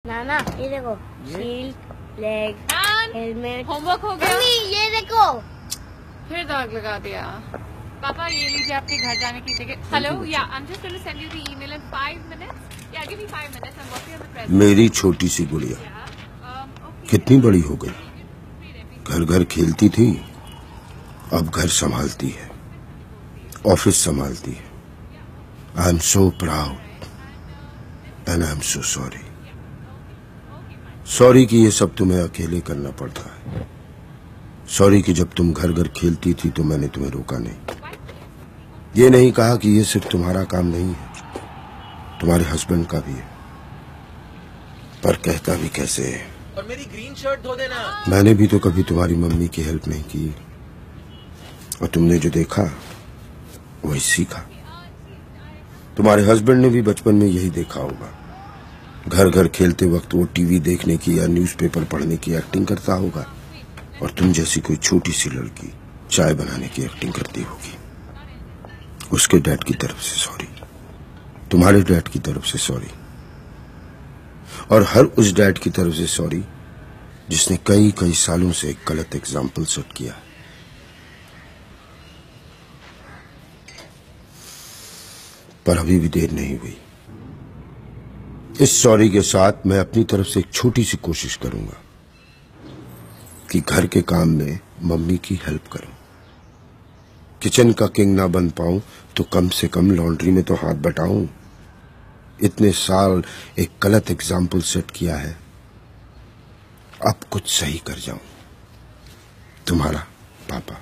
नाना ये देखो, shield, leg, helmet. Homework हो गया? ये देखो, फिर दाग लगा दिया। पापा ये लीजिए आपके घर जाने की ticket. Hello, yeah I am just going to send you the email in 5 minutes। Yeah give me 5 minutes, I am working on the present. मेरी छोटी सी गुड़िया कितनी बड़ी हो गई। घर घर खेलती थी, अब घर संभालती है, ऑफिस संभालती है। I am so proud and I am so sorry. Sorry कि ये सब तुम्हें अकेले करना पड़ता है। सॉरी कि जब तुम घर घर खेलती थी तो मैंने तुम्हें रोका नहीं। ये नहीं कहा कि ये सिर्फ तुम्हारा काम नहीं है, तुम्हारे हस्बैंड का भी है। पर कहता भी कैसे है। और मेरी ग्रीन शर्ट धो देना। मैंने भी तो कभी तुम्हारी मम्मी की हेल्प नहीं की, और तुमने जो देखा वही सीखा। तुम्हारे हस्बैंड ने भी बचपन में यही देखा होगा। घर घर खेलते वक्त वो टीवी देखने की या न्यूज़पेपर पढ़ने की एक्टिंग करता होगा, और तुम जैसी कोई छोटी सी लड़की चाय बनाने की एक्टिंग करती होगी। उसके डैड की तरफ से सॉरी, तुम्हारे डैड की तरफ से सॉरी, और हर उस डैड की तरफ से सॉरी जिसने कई कई सालों से एक गलत एग्जाम्पल सेट किया। पर अभी भी देर नहीं हुई। इस सॉरी के साथ मैं अपनी तरफ से एक छोटी सी कोशिश करूंगा कि घर के काम में मम्मी की हेल्प करूं। किचन का किंग ना बन पाऊं तो कम से कम लॉन्ड्री में तो हाथ बटाऊं। इतने साल एक गलत एग्जाम्पल सेट किया है, अब कुछ सही कर जाऊं। तुम्हारा पापा।